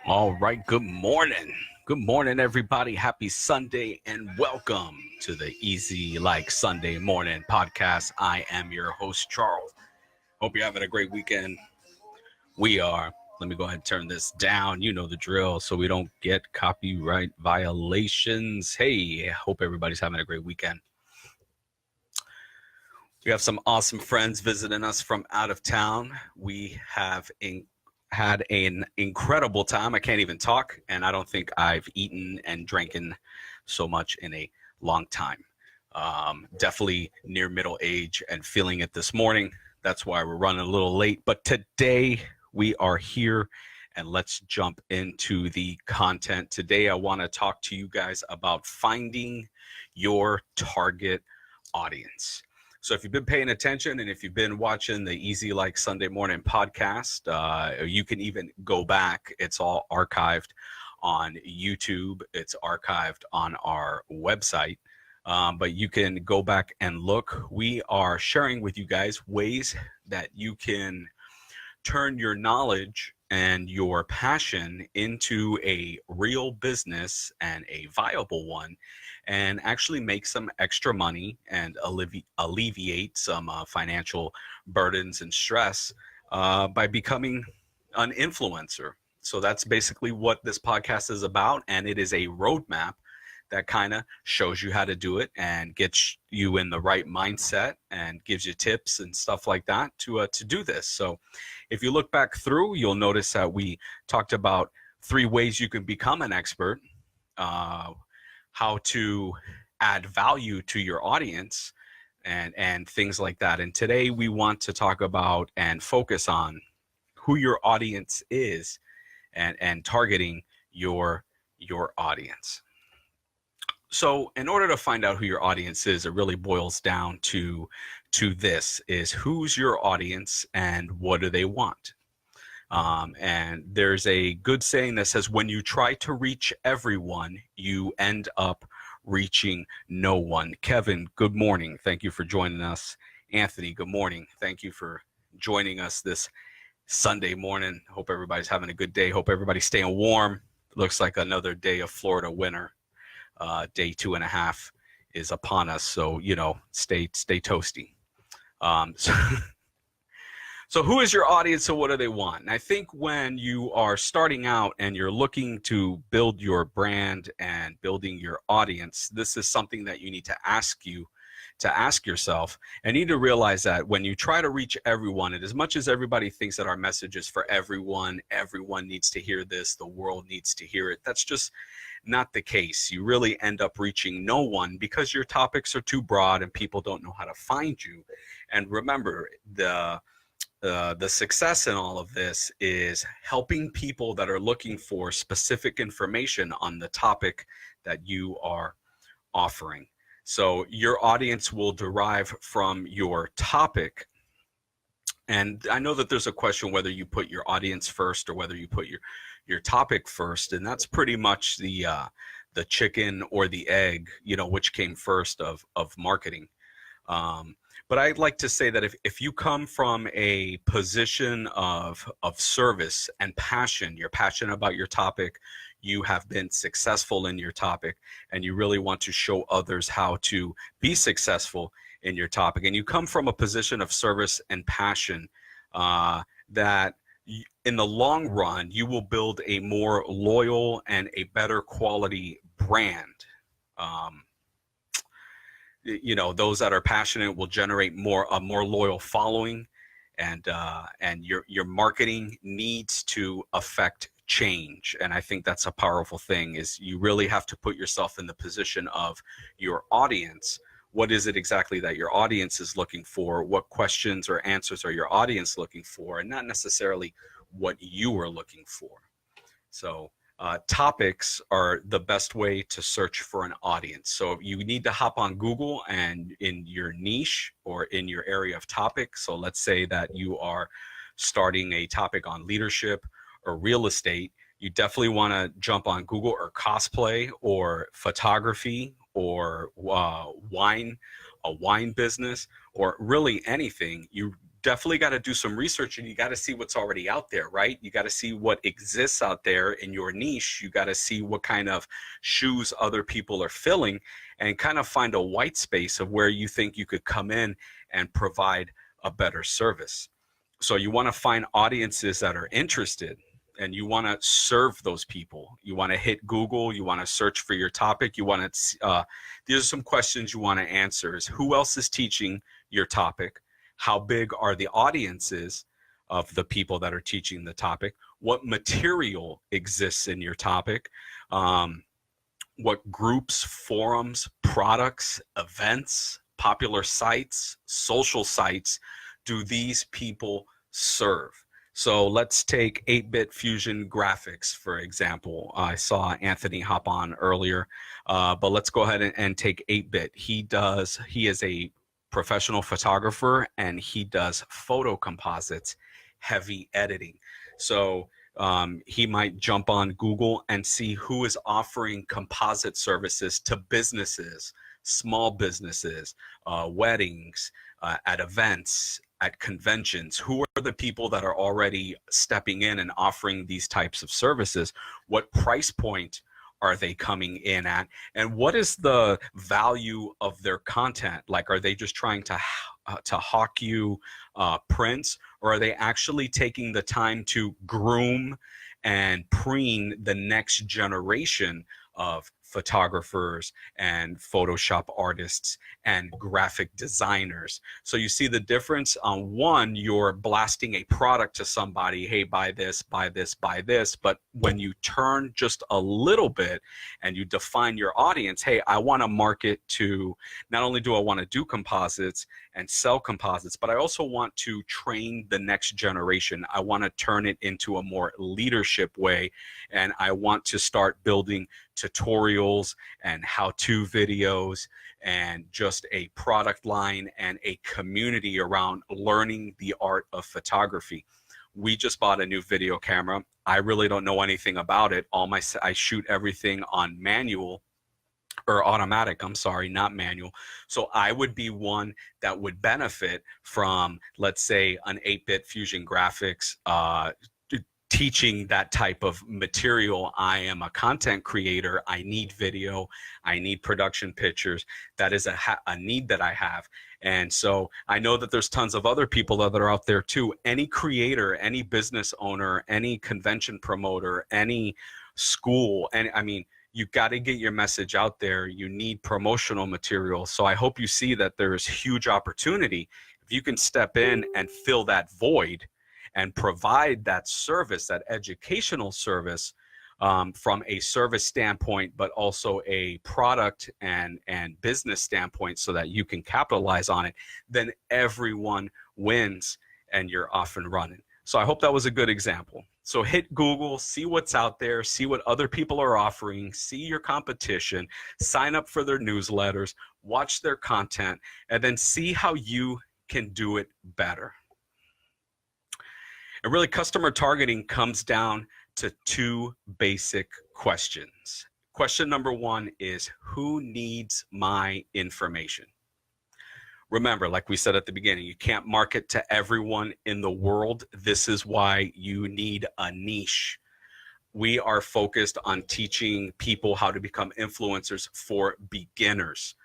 All right, good morning. Good morning, everybody. Happy Sunday and welcome to the Easy Like Sunday Morning podcast. I am your host, Charles. Hope you're having a great weekend. We are. Let me go ahead and turn this down. You know the drill, so we don't get copyright violations. Hey, hope everybody's having a great weekend. We have some awesome friends visiting us from out of town. We have had an incredible time. I can't even talk, and I don't think I've eaten and drinking so much in a long time. Definitely near middle age and feeling it this morning. That's why we're running a little late. But today we are here, and let's jump into the content. Today I want to talk to you guys about finding your target audience. So if you've been paying attention and if you've been watching the Easy Like Sunday Morning podcast, you can even go back. It's all archived on YouTube. It's archived on our website. But you can go back and look. We are sharing with you guys ways that you can turn your knowledge and your passion into a real business and a viable one, and actually make some extra money and alleviate some financial burdens and stress by becoming an influencer. So that's basically what this podcast is about, and it is a roadmap that kind of shows you how to do it and gets you in the right mindset and gives you tips and stuff like that to do this. So if you look back through, you'll notice that we talked about 3 ways you can become an expert, how to add value to your audience, and things like that. And today we want to talk about and focus on who your audience is and targeting your audience. So in order to find out who your audience is, it really boils down to this: is who's your audience and what do they want? And there's a good saying that says, when you try to reach everyone, you end up reaching no one. Kevin, good morning. Thank you for joining us. Anthony, good morning. Thank you for joining us this Sunday morning. Hope everybody's having a good day. Hope everybody's staying warm. Looks like another day of Florida winter. Day 2.5 is upon us. So, stay toasty. So who is your audience and what do they want? And I think when you are starting out and you're looking to build your brand and building your audience, this is something that you need to ask yourself, and need to realize that when you try to reach everyone, and as much as everybody thinks that our message is for everyone needs to hear this, the world needs to hear it, that's just not the case. You really end up reaching no one because your topics are too broad and people don't know how to find you. And remember, the success in all of this is helping people that are looking for specific information on the topic that you are offering. So your audience will derive from your topic. And I know that there's a question whether you put your audience first or whether you put your topic first. And that's pretty much the chicken or the egg, which came first of marketing. But I'd like to say that if you come from a position of service and passion, you're passionate about your topic, you have been successful in your topic, and you really want to show others how to be successful in your topic, and you come from a position of service and passion, that in the long run, you will build a more loyal and a better quality brand. Those that are passionate will generate a more loyal following, and your marketing needs to affect change. And I think that's a powerful thing, is you really have to put yourself in the position of your audience. What is it exactly that your audience is looking for? What questions or answers are your audience looking for, and not necessarily what you are looking for. So topics are the best way to search for an audience. So you need to hop on Google and in your niche or in your area of topic. So let's say that you are starting a topic on leadership or real estate. You definitely want to jump on Google or cosplay or photography or a wine business, or really anything. You definitely got to do some research, and you got to see what's already out there, right? You got to see what exists out there in your niche. You got to see what kind of shoes other people are filling, and kind of find a white space of where you think you could come in and provide a better service. So you want to find audiences that are interested, and you want to serve those people. You want to hit Google, you want to search for your topic, you want to, these are some questions you want to answer is who else is teaching your topic? How big are the audiences of the people that are teaching the topic? What material exists in your topic? What groups, forums, products, events, popular sites, social sites do these people serve? So let's take 8-bit Fusion Graphics, for example. I saw Anthony hop on earlier, but let's go ahead and take 8-bit. He is a professional photographer, and he does photo composites, heavy editing. So he might jump on Google and see who is offering composite services to businesses, small businesses, weddings, at events, at conventions. Who are the people that are already stepping in and offering these types of services? What price point are they coming in at? And what is the value of their content? Like, are they just trying to hawk you prints, or are they actually taking the time to groom and preen the next generation of photographers and Photoshop artists and graphic designers? So you see the difference. On one, you're blasting a product to somebody, hey, buy this, buy this, buy this. But when you turn just a little bit and you define your audience, hey, I want to market to, not only do I want to do composites and sell composites, but I also want to train the next generation. I want to turn it into a more leadership way, and I want to start building tutorials and how-to videos and just a product line and a community around learning the art of photography. We just bought a new video camera. I really don't know anything about it. I shoot everything on manual, or automatic, I'm sorry, not manual. So I would be one that would benefit from, let's say, an 8-bit Fusion Graphics teaching that type of material. I am a content creator. I need video. I need production pictures. That is a need that I have. And so I know that there's tons of other people that are out there too. Any creator, any business owner, any convention promoter, any school, and I mean, you got to get your message out there. You need promotional material. So I hope you see that there is huge opportunity. If you can step in and fill that void and provide that service, that educational service, from a service standpoint, but also a product and business standpoint, so that you can capitalize on it, then everyone wins and you're off and running. So I hope that was a good example. So hit Google, see what's out there, see what other people are offering, see your competition, sign up for their newsletters, watch their content, and then see how you can do it better. And really, customer targeting comes down to two basic questions. Question number one is, who needs my information? Remember, like we said at the beginning, you can't market to everyone in the world. This is why you need a niche. We are focused on teaching people how to become influencers for beginners.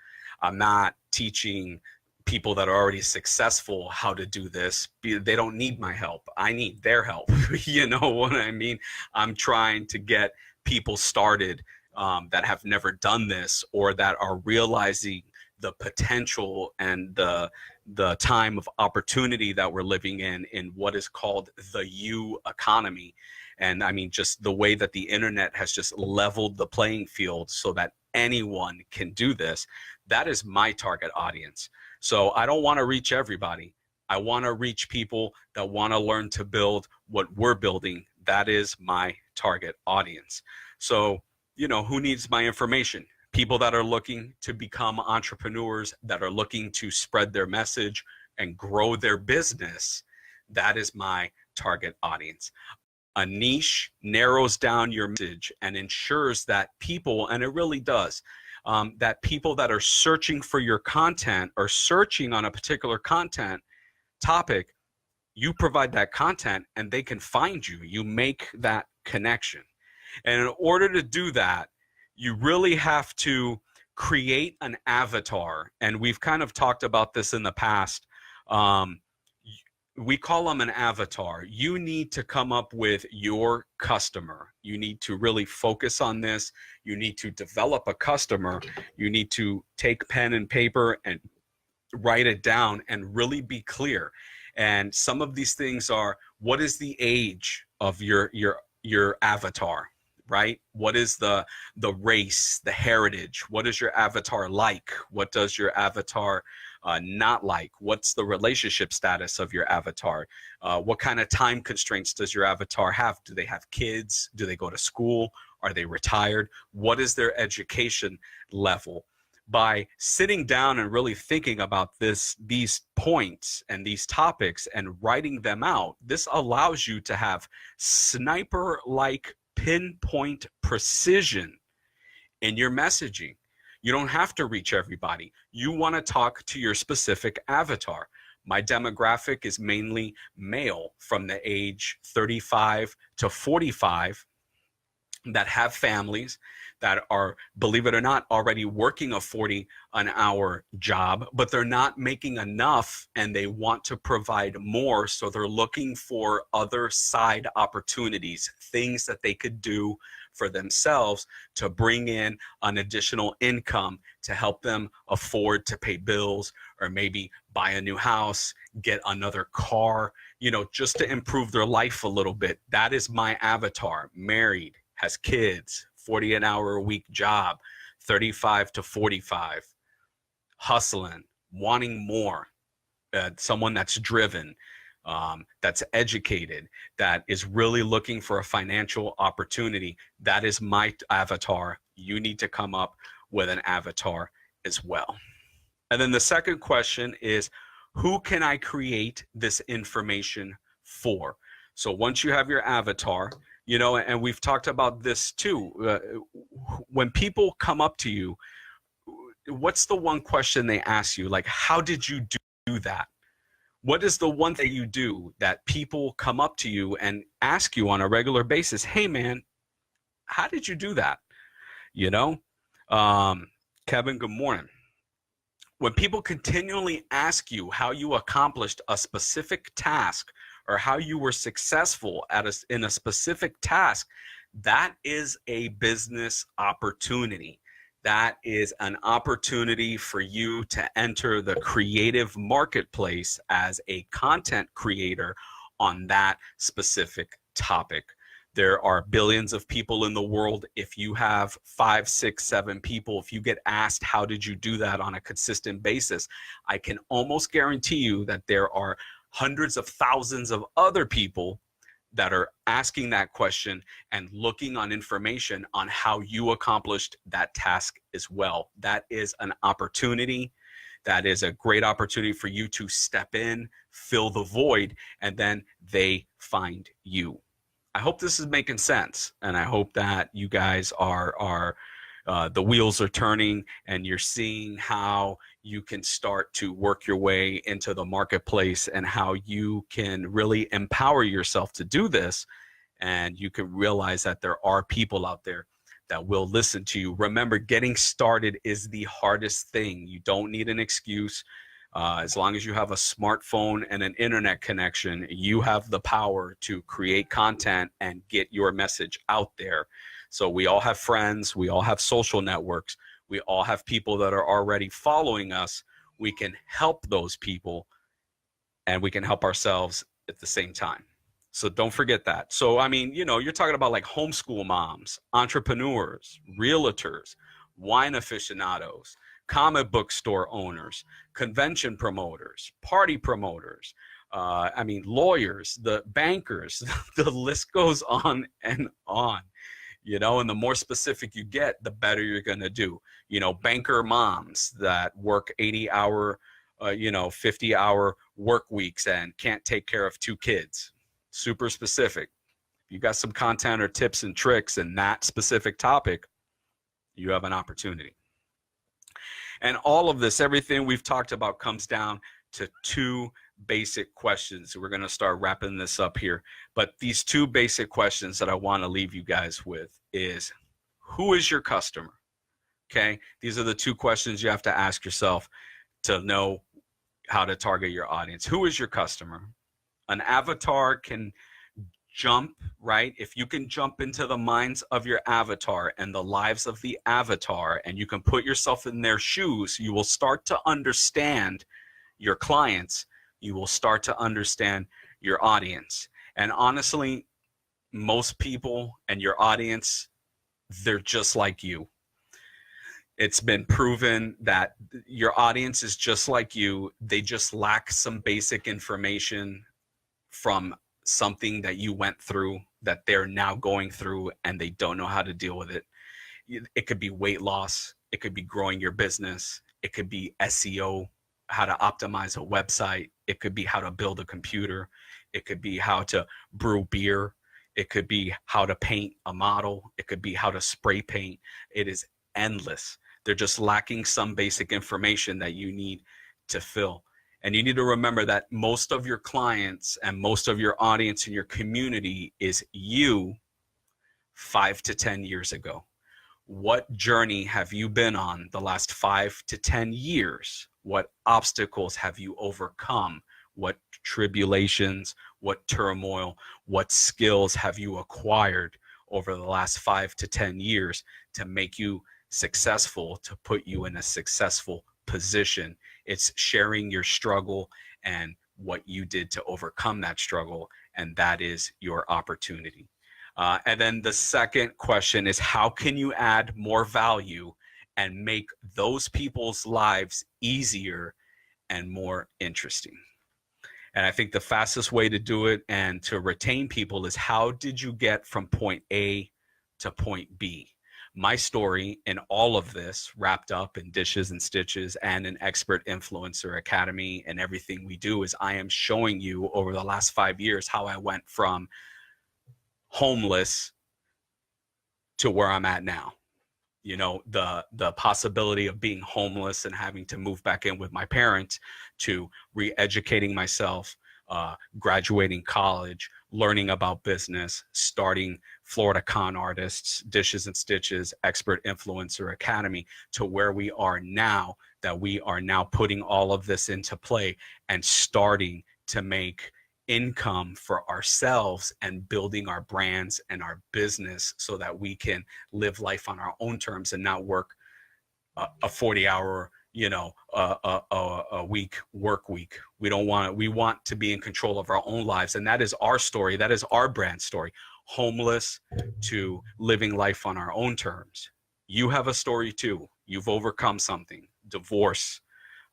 I'm not teaching people that are already successful how to do this. They don't need my help. I need their help. You know what I mean? I'm trying to get people started that have never done this, or that are realizing the potential and the time of opportunity that we're living in what is called the U economy. And I mean, just the way that the internet has just leveled the playing field so that anyone can do this. That is my target audience. So I don't want to reach everybody. I want to reach people that want to learn to build what we're building. That is my target audience. So, you know, who needs my information? People that are looking to become entrepreneurs, that are looking to spread their message and grow their business. That is my target audience. A niche narrows down your message and ensures that people, and it really does, that people that are searching for your content or searching on a particular content topic you provide that content and they can find you. You make that connection. And in order to do that, you really have to create an avatar. And we've kind of talked about this in the past. We call them an avatar. You need to come up with your customer. You need to really focus on this. You need to develop a customer. You need to take pen and paper and write it down and really be clear. And some of these things are, what is the age of your avatar, right? What is the race, the heritage? What is your avatar like? What does your avatar not like? What's the relationship status of your avatar? What kind of time constraints does your avatar have? Do they have kids? Do they go to school? Are they retired? What is their education level? By sitting down and really thinking about these points and these topics and writing them out, this allows you to have sniper-like pinpoint precision in your messaging. You don't have to reach everybody. You want to talk to your specific avatar. My demographic is mainly male from the age 35 to 45 that have families, that are, believe it or not, already working a 40-an-hour job, but they're not making enough and they want to provide more. So they're looking for other side opportunities, things that they could do for themselves to bring in an additional income to help them afford to pay bills, or maybe buy a new house, get another car, you know, just to improve their life a little bit. That is my avatar. Married, has kids, 40-an-hour-a-week job, 35 to 45, hustling, wanting more, someone that's driven, that's educated, that is really looking for a financial opportunity. That is my avatar. You need to come up with an avatar as well. And then the second question is, who can I create this information for? So once you have your avatar, you know, and we've talked about this too. When people come up to you, what's the one question they ask you? Like, how did you do that? What is the one thing you do that people come up to you and ask you on a regular basis? Hey, man, how did you do that? You know, Kevin, good morning. When people continually ask you how you accomplished a specific task, or how you were successful in a specific task, that is a business opportunity. That is an opportunity for you to enter the creative marketplace as a content creator on that specific topic. There are billions of people in the world. If you have 5, 6, 7 people, if you get asked, how did you do that on a consistent basis, I can almost guarantee you that there are hundreds of thousands of other people that are asking that question and looking on information on how you accomplished that task as well. That is an opportunity. That is a great opportunity for you to step in, fill the void, and then they find you. I hope this is making sense, and I hope that you guys are the wheels are turning and you're seeing how you can start to work your way into the marketplace and how you can really empower yourself to do this. And you can realize that there are people out there that will listen to you. Remember, getting started is the hardest thing. You don't need an excuse. As long as you have a smartphone and an internet connection, you have the power to create content and get your message out there. So we all have friends, we all have social networks, we all have people that are already following us. We can help those people and we can help ourselves at the same time. So don't forget that. So, I mean, you know, you're talking about like homeschool moms, entrepreneurs, realtors, wine aficionados, comic book store owners, convention promoters, party promoters, I mean, lawyers, the bankers, the list goes on and on. You know, and the more specific you get, the better you're going to do. You know, banker moms that work 80-hour, 50-hour work weeks and can't take care of 2 kids. Super specific. If you got some content or tips and tricks in that specific topic, you have an opportunity. And all of this, everything we've talked about, comes down to 2 basic questions. We're going to start wrapping this up here. But these two basic questions that I want to leave you guys with is, who is your customer? Okay. These are the two questions you have to ask yourself to know how to target your audience. Who is your customer? An avatar can jump, right? If you can jump into the minds of your avatar and the lives of the avatar, and you can put yourself in their shoes, you will start to understand your clients. You will start to understand your audience. And honestly, most people and your audience, they're just like you. It's been proven that your audience is just like you. They just lack some basic information from something that you went through that they're now going through, and they don't know how to deal with it. It could be weight loss. It could be growing your business. It could be SEO, how to optimize a website. It could be how to build a computer. It could be how to brew beer. It could be how to paint a model. It could be how to spray paint. It is endless. They're just lacking some basic information that you need to fill. And you need to remember that most of your clients and most of your audience in your community is you 5 to 10 years ago. What journey have you been on the last 5 to 10 years? What obstacles have you overcome? What tribulations, what turmoil, what skills have you acquired over the last 5 to 10 years to make you successful, to put you in a successful position? It's sharing your struggle and what you did to overcome that struggle, and that is your opportunity. And then the second question is, how can you add more value and make those people's lives easier and more interesting? And I think the fastest way to do it and to retain people is, how did you get from point A to point B? My story in all of this, wrapped up in Dishes and Stitches and an Expert Influencer Academy and everything we do, is I am showing you over the last 5 years how I went from homeless to where I'm at now. You know, the possibility of being homeless and having to move back in with my parents, to re-educating myself, graduating college, learning about business, starting Florida Con Artists, Dishes and Stitches, Expert Influencer Academy, to where we are now, that we are now putting all of this into play and starting to make income for ourselves and building our brands and our business so that we can live life on our own terms and not work a 40-hour, a week work week. We don't want it. We want to be in control of our own lives. And that is our story. That is our brand story. Homeless to living life on our own terms. You have a story too. You've overcome something, divorce,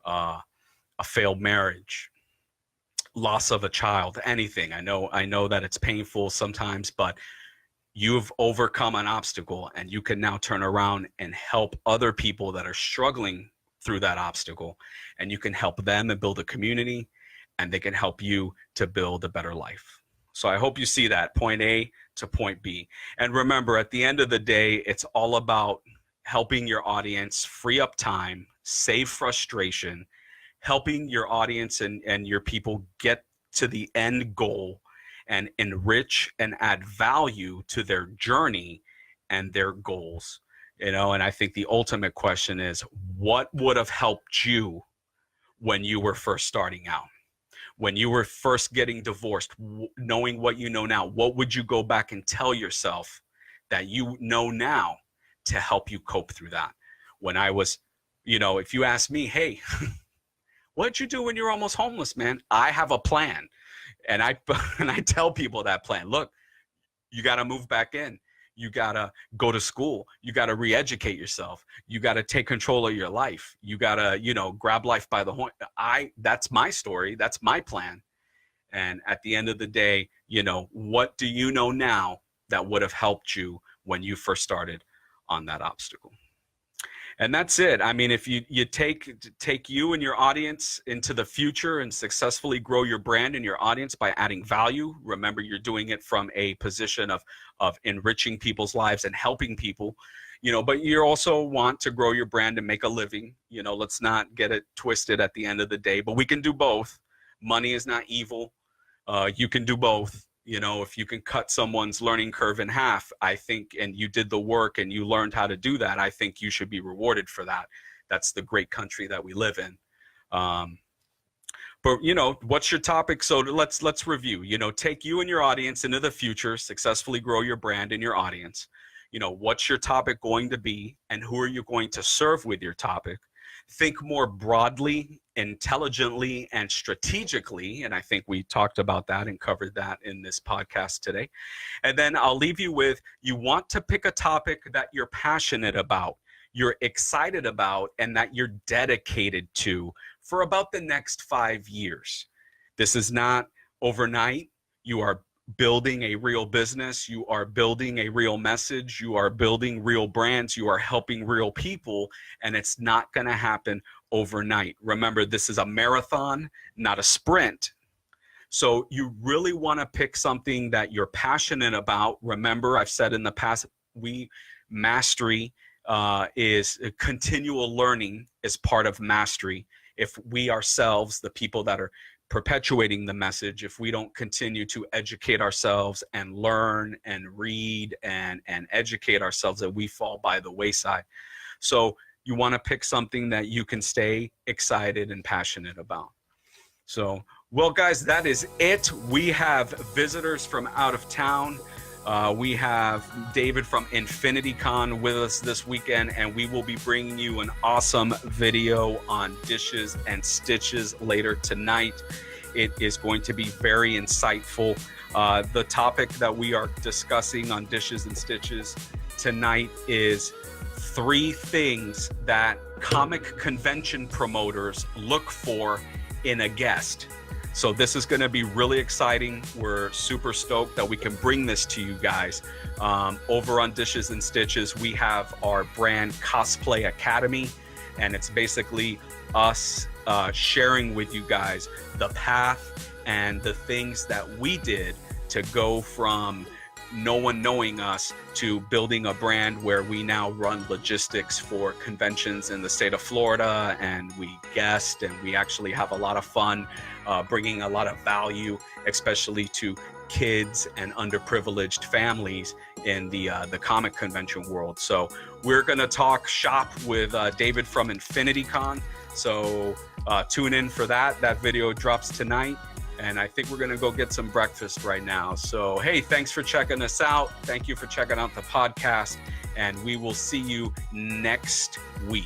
a failed marriage, loss of a child, anything. I know that it's painful sometimes, but you've overcome an obstacle, and you can now turn around and help other people that are struggling through that obstacle, and you can help them and build a community, and they can help you to build a better life. So I hope you see that, point A to point B. And remember, at the end of the day, it's all about helping your audience free up time, save frustration, helping your audience and your people get to the end goal and enrich and add value to their journey and their goals. And I think the ultimate question is, what would have helped you when you were first starting out? When you were first getting divorced, knowing what you know now, what would you go back and tell yourself that you know now to help you cope through that? When I was, if you ask me, hey, what'd you do when you were almost homeless, man? I have a plan. And I tell people that plan. Look, you got to move back in. You got to go to school. You got to re-educate yourself. You got to take control of your life. You got to, grab life by the horn. That's my story. That's my plan. And at the end of the day, what do you know now that would have helped you when you first started on that obstacle? And that's it. I mean, if you take you and your audience into the future and successfully grow your brand and your audience by adding value, remember, you're doing it from a position of enriching people's lives and helping people, but you also want to grow your brand and make a living. Let's not get it twisted at the end of the day, but we can do both. Money is not evil. You can do both. You know, if you can cut someone's learning curve in half, I think, and you did the work and you learned how to do that, I think you should be rewarded for that. That's the great country that we live in. But, you know, what's your topic? So let's review. You know, take you and your audience into the future, successfully grow your brand and your audience. You know, what's your topic going to be, and who are you going to serve with your topic? Think more broadly, intelligently, and strategically. And I think we talked about that and covered that in this podcast today. And then I'll leave you with, you want to pick a topic that you're passionate about, you're excited about, and that you're dedicated to for about the next 5 years. This is not overnight. You are building a real business. You are building a real message. You are building real brands. You are helping real people, and it's not going to happen overnight. Remember, this is a marathon, not a sprint. So you really want to pick something that you're passionate about. Remember, I've said in the past, mastery is continual learning is part of mastery. If we ourselves, the people that are perpetuating the message, if we don't continue to educate ourselves and learn and read and educate ourselves, that we fall by the wayside. So you want to pick something that you can stay excited and passionate about. So, well, guys, that is it. We have visitors from out of town. We have David from InfinityCon with us this weekend, and we will be bringing you an awesome video on dishes and stitches later tonight. It is going to be very insightful. The topic that we are discussing on dishes and stitches tonight is 3 things that comic convention promoters look for in a guest. So this is going to be really exciting. We're super stoked that we can bring this to you guys. Over on Dishes and Stitches, we have our brand Cosplay Academy, and it's basically us sharing with you guys the path and the things that we did to go from no one knowing us to building a brand where we now run logistics for conventions in the state of Florida, and we guest, and we actually have a lot of fun bringing a lot of value, especially to kids and underprivileged families in the comic convention world. So we're going to talk shop with David from InfinityCon. So tune in for that. That video drops tonight. And I think we're going to go get some breakfast right now. So, hey, thanks for checking us out. Thank you for checking out the podcast. And we will see you next week.